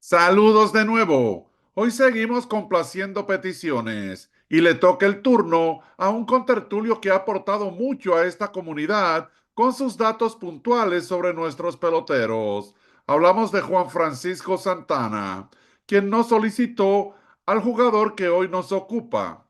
Saludos de nuevo. Hoy seguimos complaciendo peticiones y le toca el turno a un contertulio que ha aportado mucho a esta comunidad con sus datos puntuales sobre nuestros peloteros. Hablamos de Juan Francisco Santana, quien nos solicitó al jugador que hoy nos ocupa.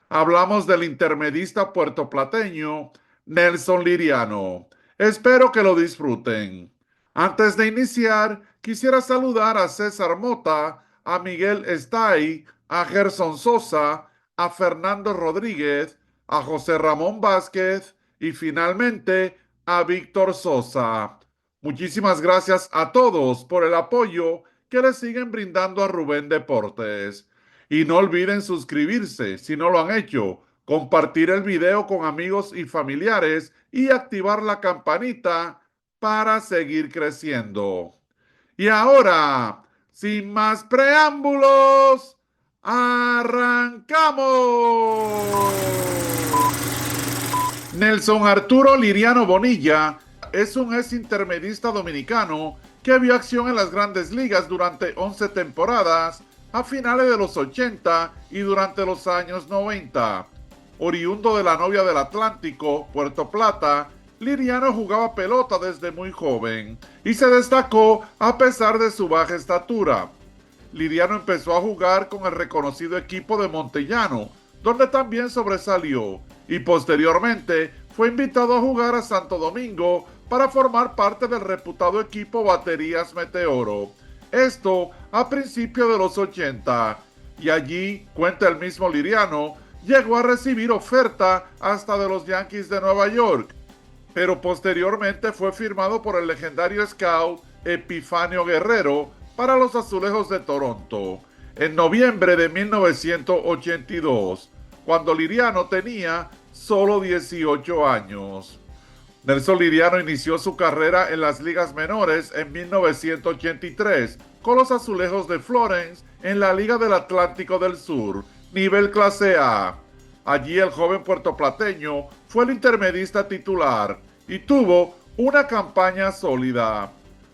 Hablamos del intermedista puertoplateño Nelson Liriano. Espero que lo disfruten. Antes de iniciar, quisiera saludar a César Mota, a Miguel Estay, a Gerson Sosa, a Fernando Rodríguez, a José Ramón Vázquez y finalmente a Víctor Sosa. Muchísimas gracias a todos por el apoyo que le siguen brindando a Rubén Deportes. Y no olviden suscribirse si no lo han hecho, compartir el video con amigos y familiares y activar la campanita para seguir creciendo. Y ahora, sin más preámbulos, ¡arrancamos! Nelson Arturo Liriano Bonilla es un ex intermedista dominicano que vio acción en las grandes ligas durante 11 temporadas a finales de los 80 y durante los años 90. Oriundo de la Novia del Atlántico, Puerto Plata, Liriano jugaba pelota desde muy joven y se destacó a pesar de su baja estatura. Liriano empezó a jugar con el reconocido equipo de Montellano, donde también sobresalió, y posteriormente fue invitado a jugar a Santo Domingo para formar parte del reputado equipo Baterías Meteoro. Esto a principios de los 80, y allí, cuenta el mismo Liriano, llegó a recibir oferta hasta de los Yankees de Nueva York, pero posteriormente fue firmado por el legendario scout Epifanio Guerrero para los Azulejos de Toronto en noviembre de 1982, cuando Liriano tenía solo 18 años. Nelson Liriano inició su carrera en las ligas menores en 1983 con los Azulejos de Florence en la Liga del Atlántico del Sur, nivel clase A. Allí el joven puertoplateño fue el intermedista titular y tuvo una campaña sólida.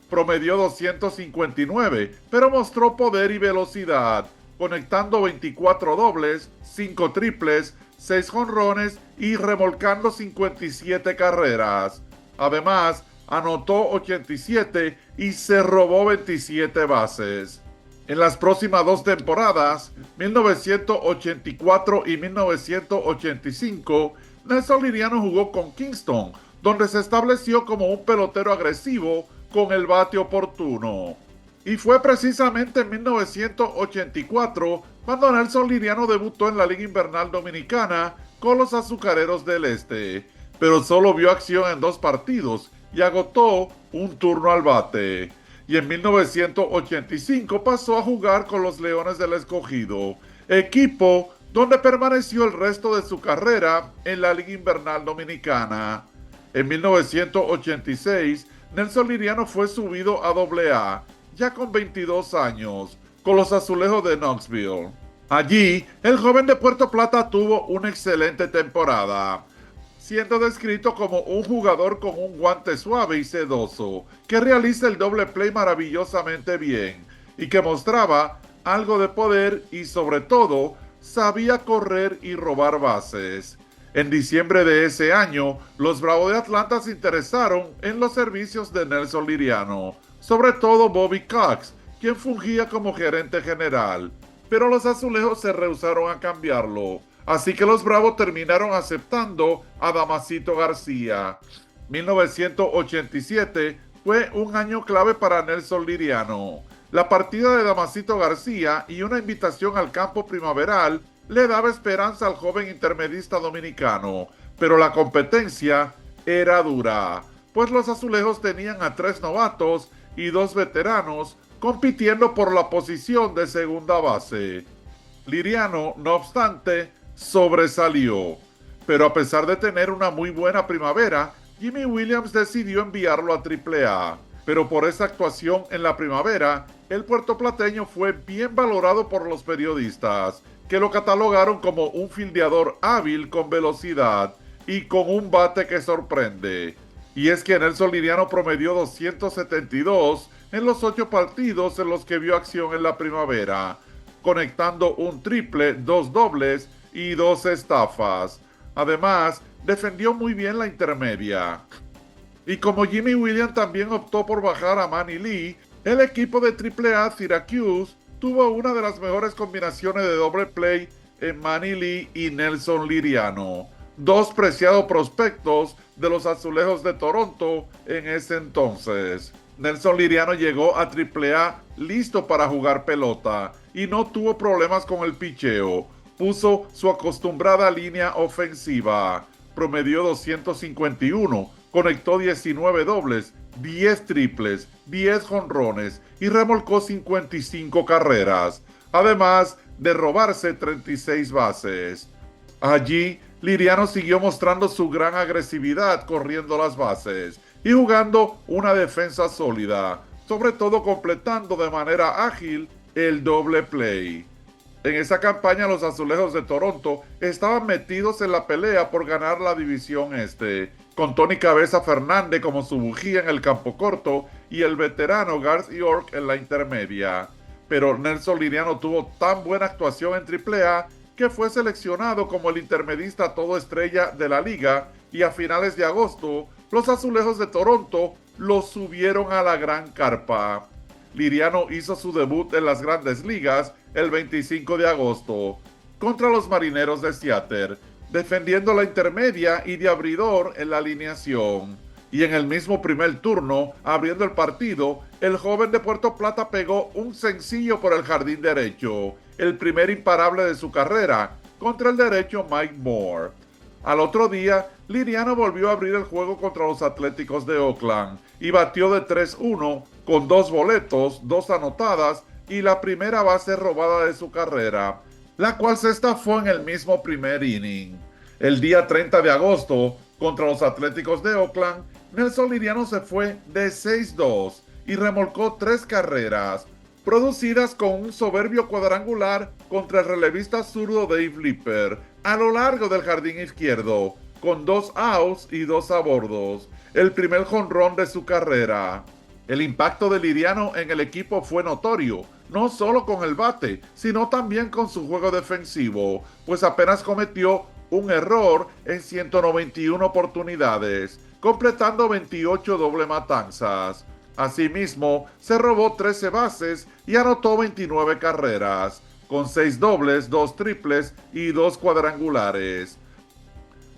Promedió 259, pero mostró poder y velocidad, conectando 24 dobles, 5 triples, 6 jonrones y remolcando 57 carreras. Además, anotó 87 y se robó 27 bases. En las próximas dos temporadas, 1984 y 1985, Nelson Liriano jugó con Kingston, donde se estableció como un pelotero agresivo con el bate oportuno. Y fue precisamente en 1984 cuando Nelson Liriano debutó en la Liga Invernal Dominicana con los Azucareros del Este, pero solo vio acción en 2 partidos y agotó un turno al bate. Y en 1985 pasó a jugar con los Leones del Escogido, equipo donde permaneció el resto de su carrera en la Liga Invernal Dominicana. En 1986, Nelson Liriano fue subido a AA, ya con 22 años, con los Azulejos de Knoxville. Allí, el joven de Puerto Plata tuvo una excelente temporada, siendo descrito como un jugador con un guante suave y sedoso, que realiza el doble play maravillosamente bien, y que mostraba algo de poder y sobre todo, sabía correr y robar bases. En diciembre de ese año, los Bravos de Atlanta se interesaron en los servicios de Nelson Liriano, sobre todo Bobby Cox, quien fungía como gerente general, pero los Azulejos se rehusaron a cambiarlo, así que los Bravos terminaron aceptando a Damasito García. 1987 fue un año clave para Nelson Liriano. La partida de Damasito García y una invitación al campo primaveral le daba esperanza al joven intermedista dominicano, pero la competencia era dura, pues los Azulejos tenían a 3 novatos y 2 veteranos compitiendo por la posición de segunda base. Liriano, no obstante, sobresalió, pero a pesar de tener una muy buena primavera, Jimmy Williams decidió enviarlo a AAA. Pero por esa actuación en la primavera, el puertoplateño fue bien valorado por los periodistas, que lo catalogaron como un fildeador hábil con velocidad y con un bate que sorprende. Y es que Nelson Liriano promedió 272 en los 8 partidos en los que vio acción en la primavera, conectando un triple, 2 dobles y 2 estafas. Además, defendió muy bien la intermedia. Y como Jimmy Williams también optó por bajar a Manny Lee, el equipo de AAA Syracuse tuvo una de las mejores combinaciones de doble play en Manny Lee y Nelson Liriano, dos preciados prospectos de los Azulejos de Toronto en ese entonces. Nelson Liriano llegó a AAA listo para jugar pelota y no tuvo problemas con el picheo. Puso su acostumbrada línea ofensiva, promedió 251, conectó 19 dobles, 10 triples, 10 jonrones y remolcó 55 carreras, además de robarse 36 bases. Allí, Liriano siguió mostrando su gran agresividad corriendo las bases y jugando una defensa sólida, sobre todo completando de manera ágil el doble play. En esa campaña los Azulejos de Toronto estaban metidos en la pelea por ganar la división este, con Tony Cabeza Fernández como su bujía en el campo corto y el veterano Garth York en la intermedia. Pero Nelson Liriano tuvo tan buena actuación en AAA que fue seleccionado como el intermedista todo estrella de la liga y a finales de agosto los Azulejos de Toronto lo subieron a la gran carpa. Liriano hizo su debut en las Grandes Ligas el 25 de agosto contra los Marineros de Seattle, defendiendo la intermedia y de abridor en la alineación. Y en el mismo primer turno, abriendo el partido, el joven de Puerto Plata pegó un sencillo por el jardín derecho, el primer imparable de su carrera, contra el derecho Mike Moore. Al otro día, Liriano volvió a abrir el juego contra los Atléticos de Oakland y batió de 3-1 con 2 boletos, 2 anotadas y la primera base robada de su carrera, la cual se estafó en el mismo primer inning. El día 30 de agosto, contra los Atléticos de Oakland, Nelson Liriano se fue de 6-2 y remolcó 3 carreras, producidas con un soberbio cuadrangular contra el relevista zurdo Dave Lipper a lo largo del jardín izquierdo, con 2 outs y 2 abordos, el primer jonrón de su carrera. El impacto de Liriano en el equipo fue notorio, no solo con el bate, sino también con su juego defensivo, pues apenas cometió un error en 191 oportunidades, completando 28 doble matanzas. Asimismo, se robó 13 bases y anotó 29 carreras, con 6 dobles, 2 triples y 2 cuadrangulares.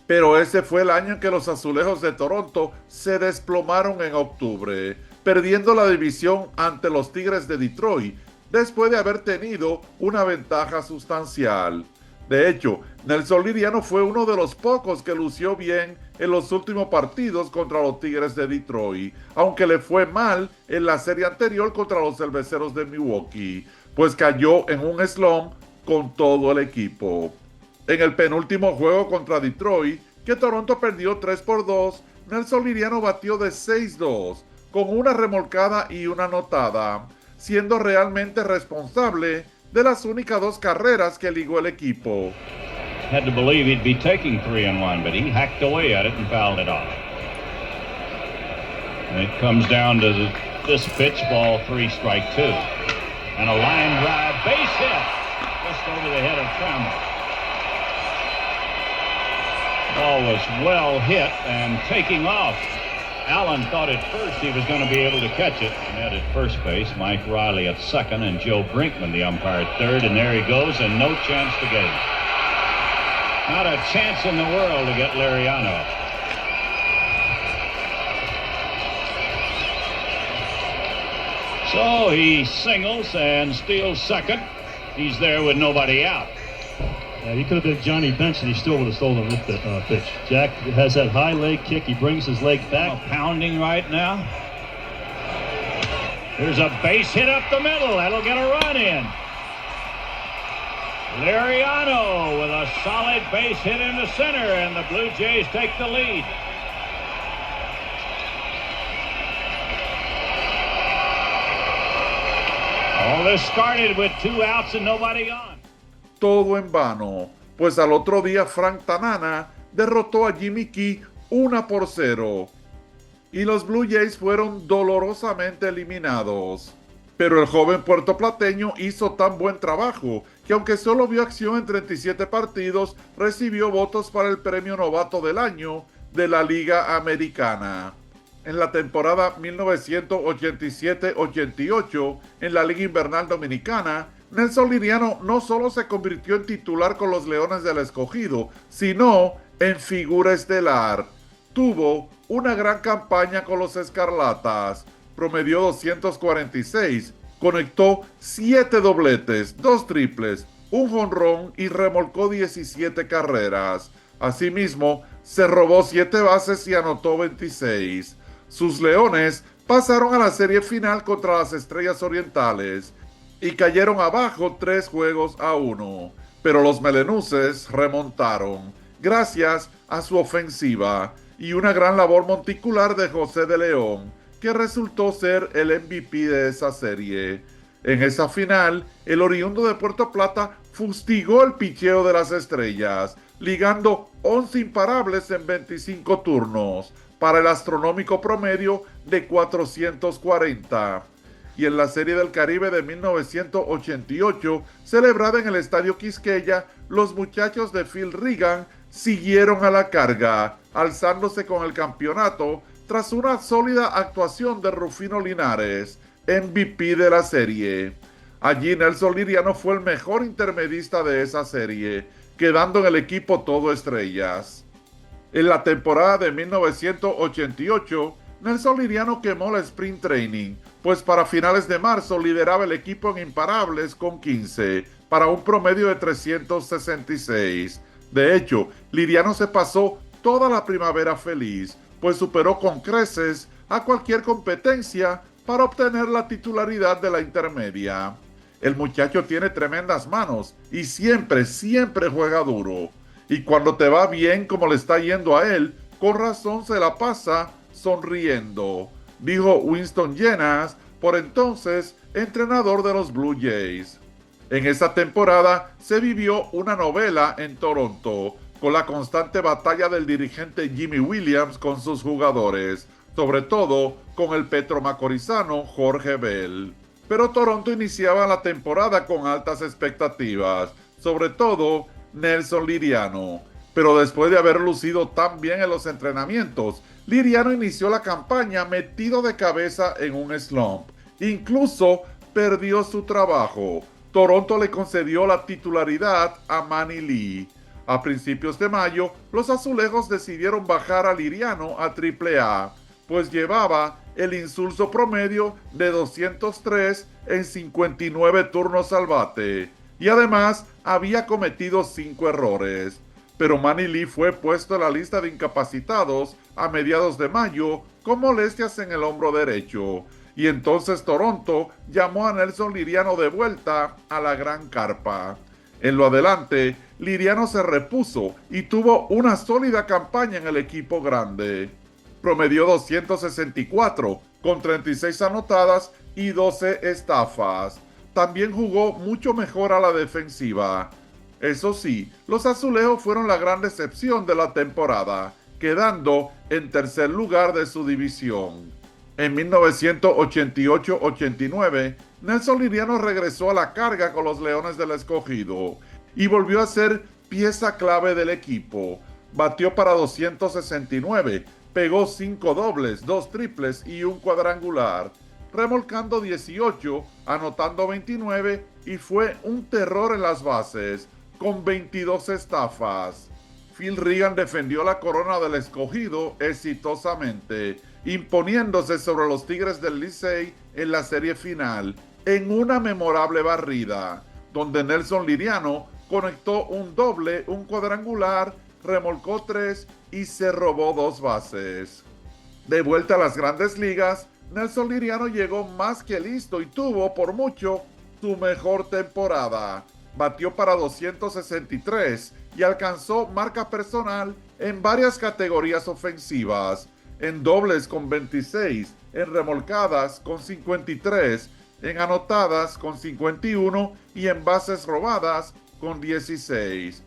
Pero ese fue el año en que los Azulejos de Toronto se desplomaron en octubre, perdiendo la división ante los Tigres de Detroit, después de haber tenido una ventaja sustancial. De hecho, Nelson Liriano fue uno de los pocos que lució bien en los últimos partidos contra los Tigres de Detroit, aunque le fue mal en la serie anterior contra los Cerveceros de Milwaukee, pues cayó en un slump con todo el equipo. En el penúltimo juego contra Detroit, que Toronto perdió 3-2, Nelson Liriano batió de 6-2, con una remolcada y una anotada, siendo realmente responsable de las únicas 2 carreras que ligó el equipo. Had to believe he'd be taking 3-1, but he hacked away at it and fouled it off. And it comes down to this pitch, ball 3, strike 2. And a line drive, base hit, just over the head of Trammell. Ball was well hit and taking off. Allen thought at first he was going to be able to catch it. And at first base, Mike Riley at second, and Joe Brinkman, the umpire, at third. And there he goes, and no chance to get him. Not a chance in the world to get Liriano. So he singles and steals second. He's there with nobody out. Yeah, he could have been Johnny Bench and he still would have stolen with the pitch. Jack has that high leg kick. He brings his leg back. Pounding right now. There's a base hit up the middle. That'll get a run in. Liriano with a solid base hit in the center, and the Blue Jays take the lead. All this started with 2 outs and nobody on. Todo en vano, pues al otro día Frank Tanana derrotó a Jimmy Key 1-0. y los Blue Jays fueron dolorosamente eliminados. Pero el joven puertoplateño hizo tan buen trabajo que aunque solo vio acción en 37 partidos, recibió votos para el premio Novato del Año de la Liga Americana. En la temporada 1987-88, en la Liga Invernal Dominicana, Nelson Liriano no solo se convirtió en titular con los Leones del Escogido, sino en figura estelar. Tuvo una gran campaña con los Escarlatas. Promedió 246, conectó 7 dobletes, 2 triples, un jonrón y remolcó 17 carreras. Asimismo, se robó 7 bases y anotó 26. Sus Leones pasaron a la serie final contra las Estrellas Orientales y cayeron abajo 3-1, pero los melenuces remontaron gracias a su ofensiva y una gran labor monticular de José de León, que resultó ser el MVP de esa serie. En esa final, el oriundo de Puerto Plata fustigó el picheo de las Estrellas, ligando 11 imparables en 25 turnos, para el astronómico promedio de 440. Y en la Serie del Caribe de 1988, celebrada en el Estadio Quisqueya, los muchachos de Phil Regan siguieron a la carga, alzándose con el campeonato tras una sólida actuación de Rufino Linares, MVP de la serie. Allí Nelson Liriano fue el mejor intermedista de esa serie, quedando en el equipo todo estrellas. En la temporada de 1988, Nelson Liriano quemó la Spring Training, pues para finales de marzo lideraba el equipo en imparables con 15, para un promedio de 366. De hecho, Liriano se pasó toda la primavera feliz, pues superó con creces a cualquier competencia para obtener la titularidad de la intermedia. El muchacho tiene tremendas manos y siempre juega duro. Y cuando te va bien como le está yendo a él, con razón se la pasa sonriendo, dijo Winston Llenas, por entonces entrenador de los Blue Jays. En esa temporada se vivió una novela en Toronto, con la constante batalla del dirigente Jimmy Williams con sus jugadores, sobre todo con el petromacorizano Jorge Bell. Pero Toronto iniciaba la temporada con altas expectativas, sobre todo Nelson Liriano. Pero después de haber lucido tan bien en los entrenamientos, Liriano inició la campaña metido de cabeza en un slump. Incluso perdió su trabajo. Toronto le concedió la titularidad a Manny Lee. A principios de mayo, los azulejos decidieron bajar a Liriano a AAA, pues llevaba el insulso promedio de 203 en 59 turnos al bate, y además había cometido 5 errores. Pero Manny Lee fue puesto en la lista de incapacitados a mediados de mayo con molestias en el hombro derecho, y entonces Toronto llamó a Nelson Liriano de vuelta a la gran carpa. En lo adelante, Liriano se repuso y tuvo una sólida campaña en el equipo grande. Promedió 264 con 36 anotadas y 12 estafas. También jugó mucho mejor a la defensiva. Eso sí, los azulejos fueron la gran decepción de la temporada, quedando en tercer lugar de su división. En 1988-89, Nelson Liriano regresó a la carga con los Leones del Escogido y volvió a ser pieza clave del equipo. Batió para 269, pegó 5 dobles, 2 triples y un cuadrangular, remolcando 18, anotando 29 y fue un terror en las bases, con 22 estafas. Phil Regan defendió la corona del Escogido exitosamente, imponiéndose sobre los Tigres del Licey en la serie final, en una memorable barrida, donde Nelson Liriano conectó un doble, un cuadrangular, remolcó 3 y se robó 2 bases. De vuelta a las grandes ligas, Nelson Liriano llegó más que listo y tuvo, por mucho, su mejor temporada. Batió para 263 y alcanzó marca personal en varias categorías ofensivas, en dobles con 26, en remolcadas con 53, en anotadas con 51 y en bases robadas con 16.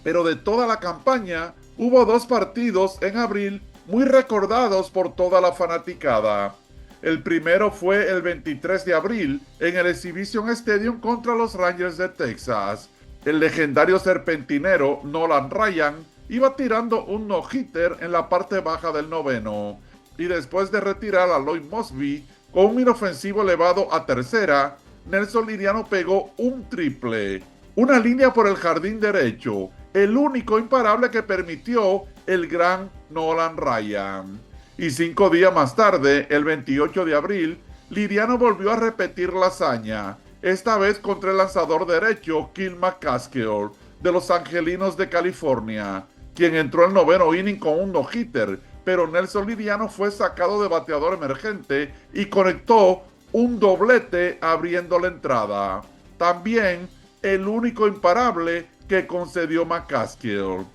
Pero de toda la campaña, hubo 2 partidos en abril muy recordados por toda la fanaticada. El primero fue el 23 de abril en el Exhibition Stadium contra los Rangers de Texas. El legendario serpentinero Nolan Ryan iba tirando un no-hitter en la parte baja del noveno, y después de retirar a Lloyd Mosby con un inofensivo elevado a tercera, Nelson Liriano pegó un triple, una línea por el jardín derecho, el único imparable que permitió el gran Nolan Ryan. Y 5 días más tarde, el 28 de abril, Liriano volvió a repetir la hazaña, esta vez contra el lanzador derecho Kim McCaskill de los Angelinos de California, quien entró al noveno inning con un no-hitter, pero Nelson Liriano fue sacado de bateador emergente y conectó un doblete abriendo la entrada. También el único imparable que concedió McCaskill.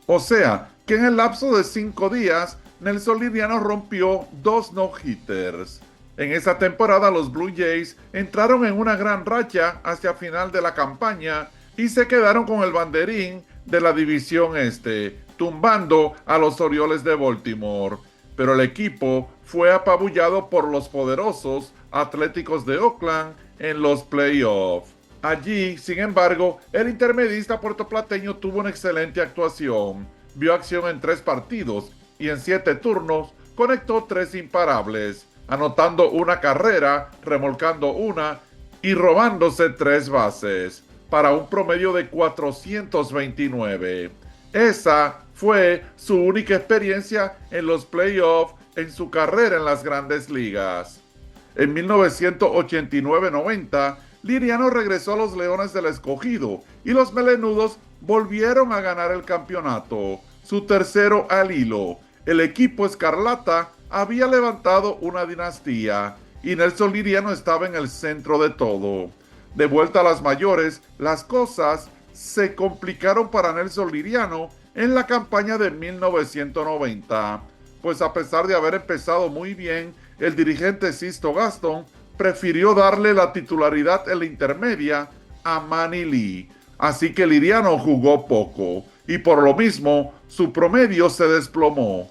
O sea, que en el lapso de 5 días, Nelson Liriano rompió 2 no-hitters. En esa temporada los Blue Jays entraron en una gran racha hacia final de la campaña y se quedaron con el banderín de la división este, tumbando a los Orioles de Baltimore. Pero el equipo fue apabullado por los poderosos Atléticos de Oakland en los playoffs. Allí, sin embargo, el intermedista puertoplateño tuvo una excelente actuación. Vio acción en 3 partidos y en 7 turnos conectó 3 imparables, anotando una carrera, remolcando una y robándose 3 bases, para un promedio de 429. Esa fue su única experiencia en los playoffs en su carrera en las grandes ligas. En 1989-90, Liriano regresó a los Leones del Escogido y los Melenudos volvieron a ganar el campeonato, su tercero al hilo. El equipo escarlata había levantado una dinastía y Nelson Liriano estaba en el centro de todo. De vuelta a las mayores, las cosas se complicaron para Nelson Liriano en la campaña de 1990, pues a pesar de haber empezado muy bien, el dirigente Sisto Gaston prefirió darle la titularidad en la intermedia a Manny Lee, así que Liriano jugó poco y por lo mismo su promedio se desplomó.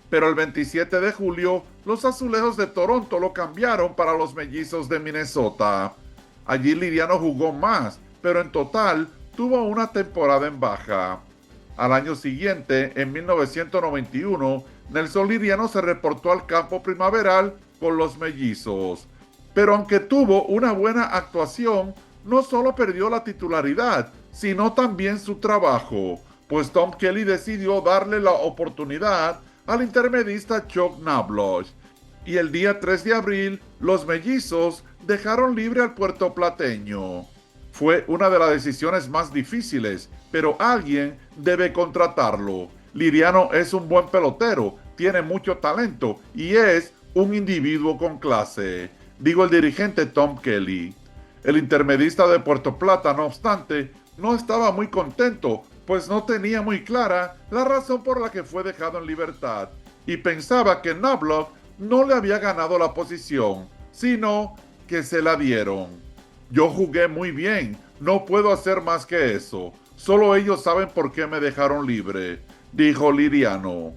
Pero el 27 de julio, los Azulejos de Toronto lo cambiaron para los Mellizos de Minnesota. Allí Liriano jugó más, pero en total tuvo una temporada en baja. Al año siguiente, en 1991, Nelson Liriano se reportó al campo primaveral con los Mellizos. Pero aunque tuvo una buena actuación, no solo perdió la titularidad, sino también su trabajo, pues Tom Kelly decidió darle la oportunidad al intermedista Chuck Knobloch. Y el día 3 de abril, los Mellizos dejaron libre al puertoplateño. Fue una de las decisiones más difíciles, pero alguien debe contratarlo. Liriano es un buen pelotero, tiene mucho talento y es un individuo con clase, dijo el dirigente Tom Kelly. El intermedista de Puerto Plata, no obstante, no estaba muy contento, pues no tenía muy clara la razón por la que fue dejado en libertad y pensaba que Knobloch no le había ganado la posición, sino que se la dieron. Yo jugué muy bien, no puedo hacer más que eso. Solo ellos saben por qué me dejaron libre, dijo Liriano.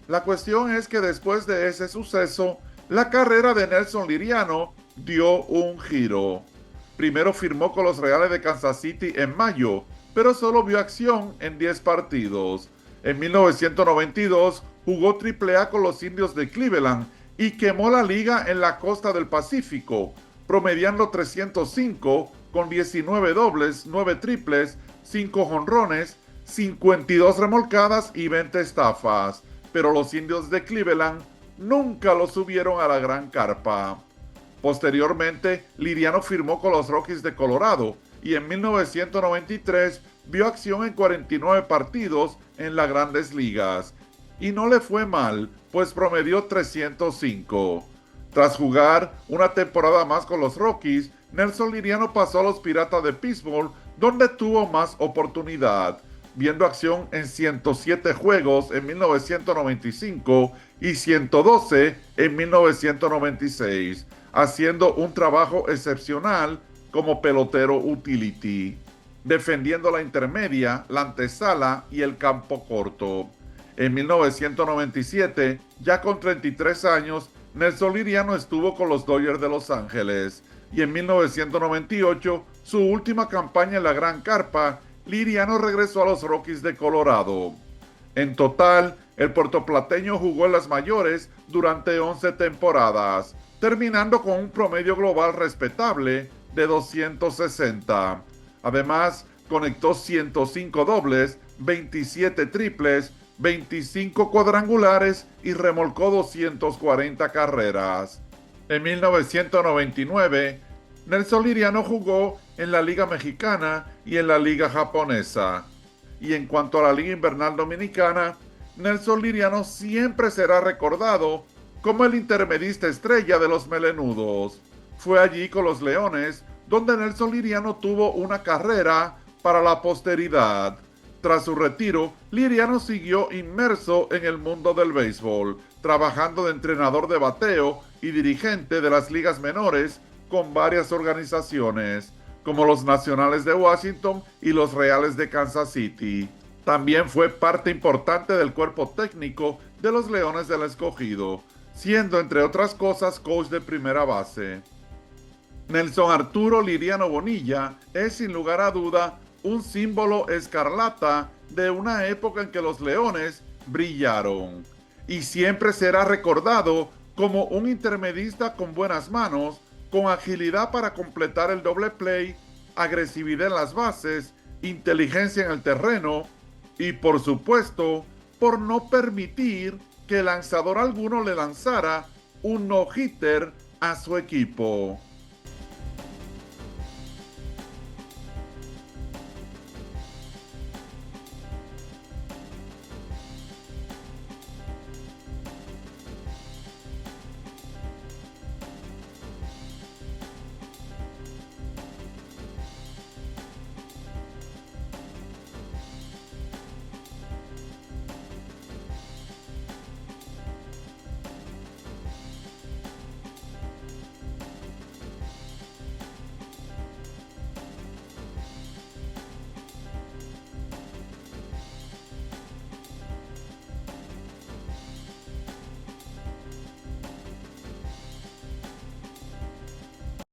La cuestión es que después de ese suceso, la carrera de Nelson Liriano dio un giro. Primero firmó con los Reales de Kansas City en mayo, pero solo vio acción en 10 partidos. En 1992 jugó AAA con los Indios de Cleveland y quemó la liga en la costa del Pacífico, promediando 305 con 19 dobles, 9 triples, 5 jonrones, 52 remolcadas y 20 estafas. Pero los Indios de Cleveland nunca lo subieron a la gran carpa. Posteriormente, Liriano firmó con los Rockies de Colorado y en 1993 vio acción en 49 partidos en las grandes ligas. Y no le fue mal, pues promedió 305. Tras jugar una temporada más con los Rockies, Nelson Liriano pasó a los Piratas de Pittsburgh, donde tuvo más oportunidad, viendo acción en 107 juegos en 1995 y 112 en 1996, haciendo un trabajo excepcional como pelotero utility, defendiendo la intermedia, la antesala y el campo corto. En 1997, ya con 33 años, Nelson Liriano estuvo con los Dodgers de Los Ángeles. Y en 1998, su última campaña en la Gran Carpa, Liriano regresó a los Rockies de Colorado. En total, el puertoplateño jugó en las mayores durante 11 temporadas, terminando con un promedio global respetable de 260. Además, conectó 105 dobles, 27 triples, 25 cuadrangulares y remolcó 240 carreras. En 1999, Nelson Liriano jugó en la Liga Mexicana y en la Liga Japonesa. Y en cuanto a la Liga Invernal Dominicana, Nelson Liriano siempre será recordado como el intermedista estrella de los melenudos. Fue allí con los Leones donde Nelson Liriano tuvo una carrera para la posteridad. Tras su retiro, Liriano siguió inmerso en el mundo del béisbol, trabajando de entrenador de bateo y dirigente de las ligas menores con varias organizaciones, como los Nacionales de Washington y los Reales de Kansas City. También fue parte importante del cuerpo técnico de los Leones del Escogido, siendo entre otras cosas coach de primera base. Nelson Arturo Liriano Bonilla es sin lugar a duda un símbolo escarlata de una época en que los Leones brillaron, y siempre será recordado como un intermedista con buenas manos, con agilidad para completar el doble play, agresividad en las bases, inteligencia en el terreno y, por supuesto, por no permitir que lanzador alguno le lanzara un no-hitter a su equipo.